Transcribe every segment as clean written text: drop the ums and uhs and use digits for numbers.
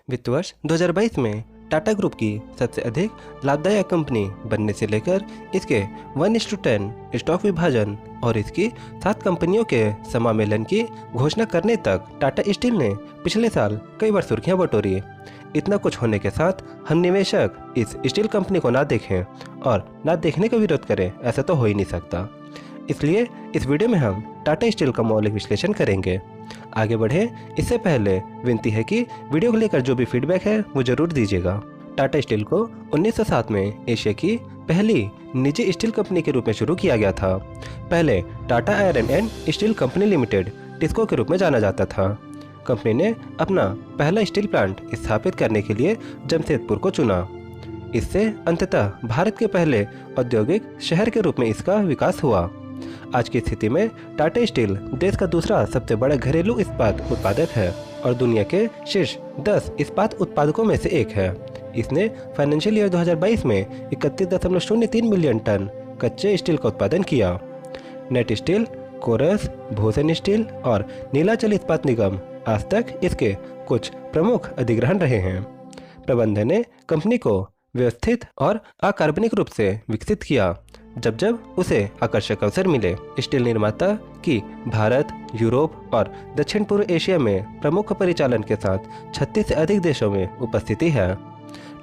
वित्त वर्ष 2022 में टाटा ग्रुप की सबसे अधिक लाभदायक कंपनी बनने से लेकर इसके 1:10 स्टॉक विभाजन और इसकी 7 कंपनियों के समामेलन की घोषणा करने तक टाटा स्टील ने पिछले साल कई बार सुर्खियां बटोरी। इतना कुछ होने के साथ हम निवेशक इस स्टील कंपनी को ना देखें और ना देखने का विरोध करें, ऐसा तो हो ही नहीं सकता। इसलिए इस वीडियो में हम टाटा स्टील का मौलिक विश्लेषण करेंगे। आगे बढ़ें इससे पहले विनती है कि वीडियो को लेकर जो भी फीडबैक है वो जरूर दीजिएगा। टाटा स्टील को 1907 में एशिया की पहली निजी स्टील कंपनी के रूप में शुरू किया गया था। पहले Tata iron and steel company limited TISCO के रूप में जाना जाता था। कंपनी ने अपना पहला स्टील प्लांट स्थापित करने के लिए जमशेदपुर को चुना। इससे अंततः भारत के पहले औद्योगिक शहर के रूप में इसका विकास हुआ। आज की स्थिति में टाटा स्टील देश का दूसरा सबसे बड़ा घरेलू इस्पात उत्पादक है और दुनिया के शीर्ष 10 इस्पात उत्पादकों में से एक है। इसने फाइनेंशियल ईयर 2022 में 31.03 मिलियन टन कच्चे स्टील का उत्पादन किया। NatSteel, Corus, Bhushan steel और नीलाचल इस्पात निगम आज तक इसके कुछ प्रमुख अधिग्रहण रहे हैं। प्रबंधन ने कंपनी को व्यवस्थित और अकार्बनिक रूप से विकसित किया जब जब उसे आकर्षक अवसर मिले। स्टील निर्माता की भारत, यूरोप और दक्षिण पूर्व एशिया में प्रमुख परिचालन के साथ 36 से अधिक देशों में उपस्थिति है।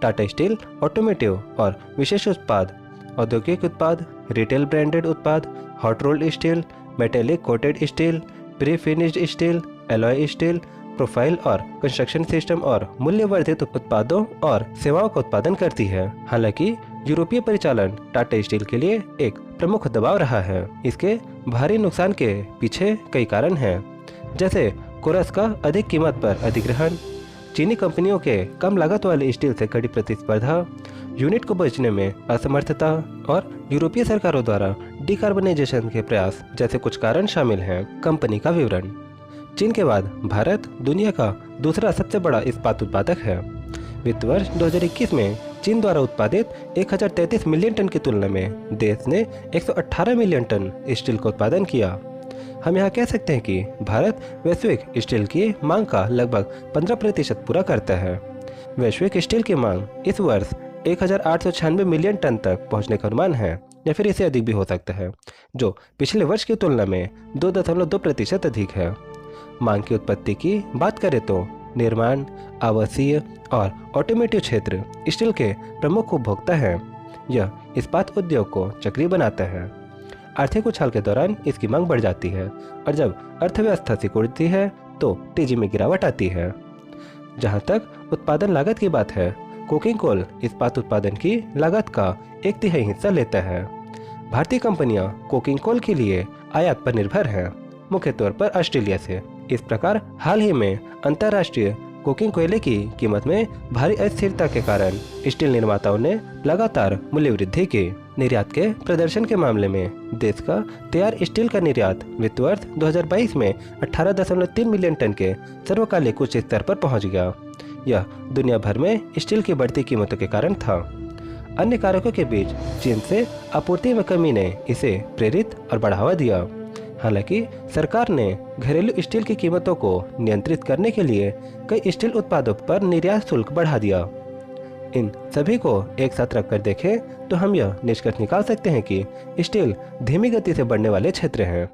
टाटा स्टील ऑटोमोटिव और विशेष उत्पाद, औद्योगिक उत्पाद, रिटेल ब्रांडेड उत्पाद, hot rolled steel, metallic coated steel, pre finished steel, alloy steel, profile और कंस्ट्रक्शन सिस्टम और मूल्यवर्धित उत्पादों और सेवाओं का उत्पादन करती है। हालांकि यूरोपीय परिचालन टाटा स्टील के लिए एक प्रमुख दबाव रहा है। इसके भारी नुकसान के पीछे कई कारण हैं, जैसे कोरस का अधिक कीमत पर अधिग्रहण, चीनी कंपनियों के कम लागत वाले स्टील से कड़ी प्रतिस्पर्धा, यूनिट को बेचने में असमर्थता और यूरोपीय सरकारों द्वारा डिकार्बनाइजेशन के प्रयास जैसे कुछ कारण शामिल हैं। कंपनी का विवरण। चीन के बाद भारत दुनिया का दूसरा सबसे बड़ा इस्पात उत्पादक है। वित्त वर्ष 2021 में चीन द्वारा उत्पादित 1033 मिलियन टन की तुलना में देश ने 118 मिलियन टन स्टील का उत्पादन किया। हम यहाँ कह सकते हैं कि भारत वैश्विक स्टील की मांग का लगभग 15% पूरा करता है। वैश्विक स्टील की मांग इस वर्ष 1896 मिलियन टन तक पहुँचने का अनुमान है, या फिर इससे अधिक भी हो सकता है, जो पिछले वर्ष की तुलना में 2.2% अधिक है। मांग की उत्पत्ति की बात करें तो निर्माण, आवासीय और ऑटोमोटिव क्षेत्र स्टील के प्रमुख उपभोक्ता हैं। यह इस्पात उद्योग को चक्रीय बनाता है। आर्थिक उछाल के दौरान इसकी मांग बढ़ जाती है और जब अर्थव्यवस्था सिकुड़ती है तो तेजी में गिरावट आती है। जहां तक उत्पादन लागत की बात है, कोकिंग कोल इस्पात उत्पादन की लागत का 1/3 हिस्सा लेता है। भारतीय कंपनियां कोकिंग कोल के लिए आयात पर निर्भर हैं, मुख्य तौर पर ऑस्ट्रेलिया से। इस प्रकार हाल ही में अंतर्राष्ट्रीय कोकिंग कोयले की कीमत में भारी अस्थिरता के कारण स्टील निर्माताओं ने लगातार मूल्य वृद्धि की। निर्यात के प्रदर्शन के मामले में देश का तैयार स्टील का निर्यात वित्त वर्ष 2022 में 18.3 मिलियन टन के सर्वकालिक उच्च स्तर पर पहुंच गया। यह दुनिया भर में स्टील की बढ़ती कीमतों के कारण था। अन्य कारकों के बीच चीन से आपूर्ति में कमी ने इसे प्रेरित और बढ़ावा दिया। हालांकि सरकार ने घरेलू स्टील की कीमतों को नियंत्रित करने के लिए कई स्टील उत्पादों पर निर्यात शुल्क बढ़ा दिया। इन सभी को एक साथ रखकर देखें तो हम यह निष्कर्ष निकाल सकते हैं कि स्टील धीमी गति से बढ़ने वाले क्षेत्र हैं,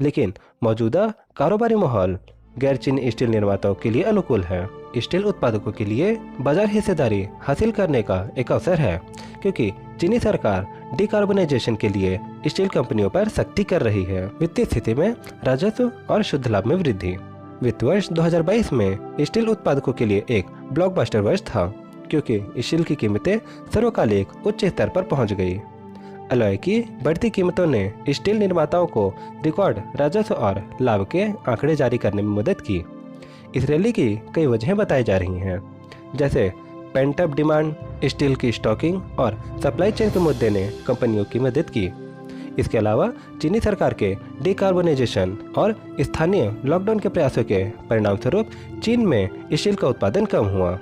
लेकिन मौजूदा कारोबारी माहौल गैर चीनी स्टील निर्माताओं के लिए अनुकूल है। स्टील उत्पादकों के लिए बाजार हिस्सेदारी हासिल करने का एक अवसर है, क्योंकि चीनी सरकार डिकार्बनाइजेशन के लिए स्टील कंपनियों पर सख्ती कर रही है। वित्तीय स्थिति में राजस्व और शुद्ध लाभ में वृद्धि। वित्त वर्ष 2022 में स्टील उत्पादकों के लिए एक ब्लॉकबस्टर वर्ष था, क्योंकि स्टील की कीमतें सर्वकालिक उच्च स्तर पर पहुंच गई। अलॉय की बढ़ती कीमतों ने स्टील निर्माताओं को रिकॉर्ड राजस्व और लाभ के आंकड़े जारी करने में मदद की। इस रैली की कई वजहें बताई जा रही हैं, जैसे पेंट अप डिमांड, स्टील की स्टॉकिंग और सप्लाई चेन के मुद्दे ने कंपनियों की मदद की। इसके अलावा चीनी सरकार के डिकार्बनाइजेशन और स्थानीय लॉकडाउन के प्रयासों के परिणामस्वरूप चीन में स्टील का उत्पादन कम हुआ।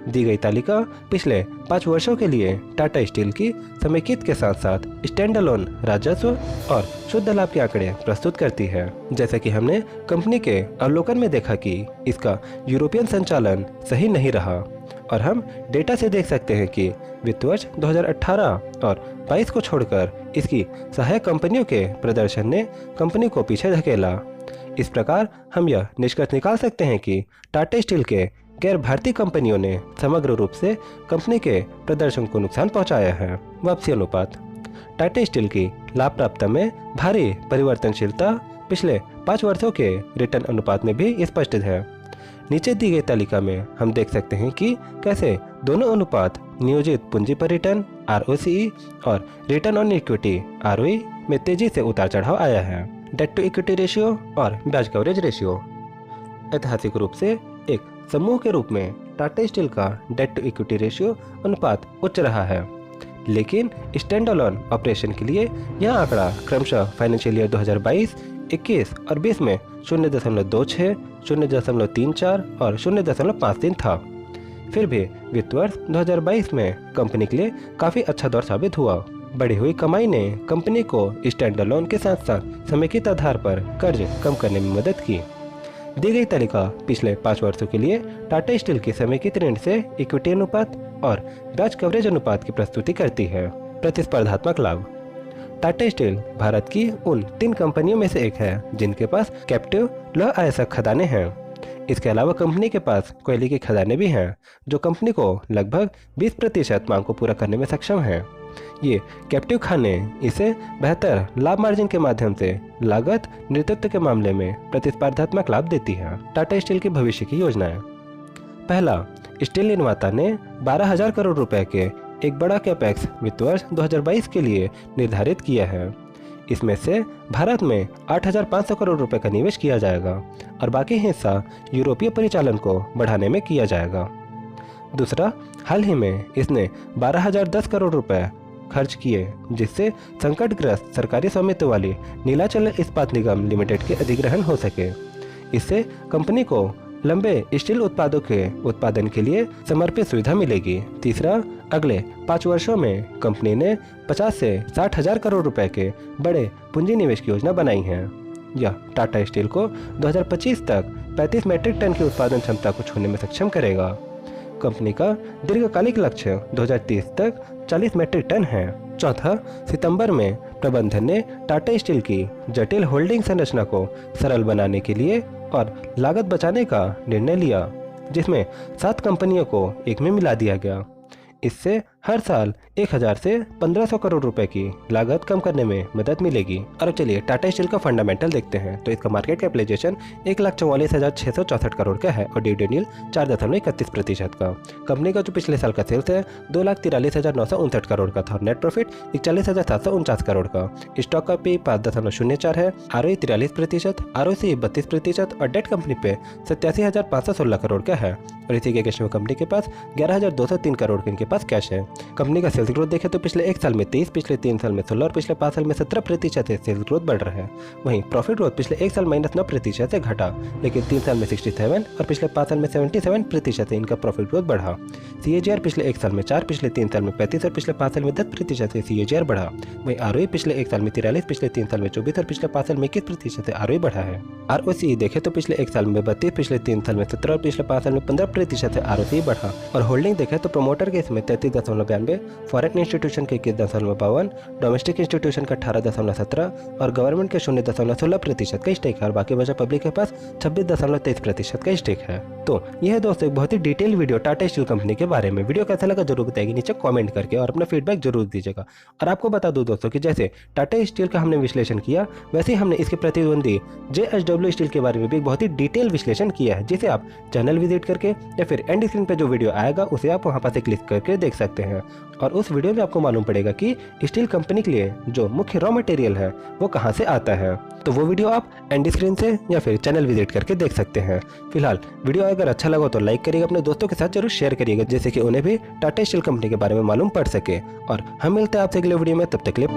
दी गई तालिका पिछले 5 वर्षों के लिए टाटा स्टील की समेकित के साथ साथ स्टैंड अलोन राजस्व और शुद्ध लाभ के आंकड़े प्रस्तुत करती है। जैसा कि हमने कंपनी के अवलोकन में देखा कि इसका यूरोपियन संचालन सही नहीं रहा और हम डेटा से देख सकते हैं कि वित्त वर्ष 2018 और 22 को छोड़कर इसकी सहायक कंपनियों के प्रदर्शन ने कंपनी को पीछे धकेला। इस प्रकार हम यह निष्कर्ष निकाल सकते हैं कि टाटा स्टील के गैर भारतीय कंपनियों ने समग्र रूप से कंपनी के प्रदर्शन को नुकसान पहुंचाया है। वापसी अनुपात। टाटा स्टील की लाभप्रदता में भारी परिवर्तनशीलता पिछले 5 वर्षों के रिटर्न अनुपात में भी स्पष्ट है। नीचे दी गई तालिका में हम देख सकते हैं कि कैसे दोनों अनुपात नियोजित पूंजी पर रिटर्न ROCE और रिटर्न ऑन इक्विटी ROE में तेजी से उतार चढ़ाव आया है। डेट टू इक्विटी रेशियो और ब्याज कवरेज रेशियो। ऐतिहासिक रूप से एक समूह के रूप में टाटा स्टील का डेट टू इक्विटी रेशियो अनुपात उच्च रहा है, लेकिन स्टैंड अलोन ऑपरेशन के लिए यह आंकड़ा क्रमशः फाइनेंशियल ईयर 2022, 21 और 20 में 0.26, 0.34 और 0.53 था। फिर भी वित्त वर्ष 2022 में कंपनी के लिए काफी अच्छा दौर साबित हुआ। बढ़ी हुई कमाई ने कंपनी को स्टैंड अलोन के साथ साथ समेकित आधार पर कर्ज कम करने में मदद की। दी गई तालिका पिछले 5 वर्षों के लिए टाटा स्टील की समेकित ऋण से इक्विटी अनुपात और ब्याज कवरेज अनुपात की प्रस्तुति करती है। प्रतिस्पर्धात्मक लाभ। टाटा स्टील भारत की उन 3 कंपनियों में से एक है जिनके पास कैप्टिव लौह अयस्क खदानें हैं। इसके अलावा कंपनी के पास कोयले की खदानें भी हैं जो कंपनी को लगभग 20% मांग को पूरा करने में सक्षम हैं। ये कैप्टिव खाने इसे बेहतर लाभ मार्जिन के माध्यम से लागत नेतृत्व के मामले में प्रतिस्पर्धात्मक लाभ देती है। टाटा स्टील की भविष्य की योजनाएं। पहला, स्टील निर्माता ने 12,000 करोड़ रुपए के एक बड़ा कैपेक्स वित्त वर्ष 2022 के लिए निर्धारित किया है। इसमें से भारत में 8,500 करोड़ रुपए का निवेश किया जाएगा और बाकी हिस्सा यूरोपीय परिचालन को बढ़ाने में किया जाएगा। दूसरा, हाल ही में इसने 12,010 करोड़ रुपए खर्च किए जिससे संकटग्रस्त सरकारी स्वामित्व वाली नीलाचल इस्पात निगम लिमिटेड के अधिग्रहण हो सके। इससे कंपनी को लंबे स्टील उत्पादों के उत्पादन के लिए समर्पित सुविधा मिलेगी। तीसरा, अगले 5 वर्षों में कंपनी ने 50 से 60,000 करोड़ रुपए के बड़े पूंजी निवेश की योजना बनाई है। यह टाटा स्टील को 2025 तक 35 मैट्रिक टन की उत्पादन क्षमता को छूने में सक्षम करेगा। कंपनी का दीर्घकालिक लक्ष्य 2030 तक 40 मैट्रिक टन है। चौथा, सितंबर में प्रबंधन ने टाटा स्टील की जटिल होल्डिंग संरचना को सरल बनाने के लिए और लागत बचाने का निर्णय लिया, जिसमें 7 कंपनियों को एक में मिला दिया गया। इससे हर साल 1,000 से 1,500 करोड़ रुपए की लागत कम करने में मदद मिलेगी। और अब चलिए टाटा स्टील का फंडामेंटल देखते हैं। तो इसका मार्केट कैपिटलाइजेशन 1,44,664 करोड़ का है और डिविडेंड यील्ड 4.31% का। कंपनी का जो पिछले साल का सेल्स है 2,43,959 करोड़ का था और नेट प्रॉफिट 41,749 करोड़ का। स्टॉक का पे 5.04 है, ROE 43%, ROCE 32% और डेट कंपनी पे 87,516 करोड़ का है। और इसी के कैश में कंपनी के पास 11,203 करोड़ के इनके पास कैश है। कंपनी का सेल्स ग्रोथ देखें तो पिछले 1 साल में 23, पिछले 3 साल में 16 और पिछले 5 साल में 17% से सेल्स ग्रोथ बढ़ रहा है। वहीं प्रॉफिट ग्रोथ पिछले 1 साल -9% से घटा, लेकिन 3 साल में 67 और पिछले 5 साल में 77% से इनका प्रॉफिट ग्रोथ बढ़ा। CAGR पिछले 1 साल में 4, पिछले 3 साल में 35 और पिछले 5 साल में 10% से CAGR बढ़ा। वहीं ROE पिछले 1 साल में 43, पिछले 3 साल में 24 और पिछले 5 साल में 21% से ROE बढ़ा है। ROCE देखें तो पिछले 1 साल में 32, पिछले 3 साल में 17 और पिछले 5 साल में 15% से ROCE बढ़ा। और होल्डिंग देखें तो प्रमोटर के इसमें 33.92, फॉरेन इंस्टीट्यूशन के 21.52, डोमेस्टिक इंस्टीट्यूशन का 18.17 और गवर्नमेंट के 0.16% का स्टेक है और बाकी बचा पब्लिक के पास 26.23% का स्टेक है। तो यह है दोस्तों एक बहुत ही detail video Tata steel company के बारे में। वीडियो कैसा लगा जरूर बताइए नीचे कमेंट करके और अपना फीडबैक जरूर दीजिएगा। और आपको बता दूं दोस्तों कि जैसे टाटा स्टील का हमने विश्लेषण किया, वैसे ही हमने इसके प्रतिद्वंदी JSW स्टील के बारे में भी बहुत ही डिटेल विश्लेषण किया है, जिसे आप चैनल विजिट करके या फिर एंड स्क्रीन पे जो वीडियो आएगा उसे आप वहां पर से क्लिक करके देख सकते हैं। और उस वीडियो में आपको मालूम पड़ेगा कि स्टील कंपनी के लिए जो मुख्य रॉ मटेरियल है वो कहां से आता है। तो वो वीडियो आप एंड स्क्रीन से या फिर चैनल विजिट करके देख सकते हैं। फिलहाल वीडियो अगर अच्छा लगा तो लाइक करिएगा, अपने दोस्तों के साथ जरूर शेयर करिएगा, जिससे कि उन्हें भी टाटा स्टील कंपनी के बारे में मालूम पड़ सके। और हम मिलते हैं आपसे अगले वीडियो में, तब तक के लिए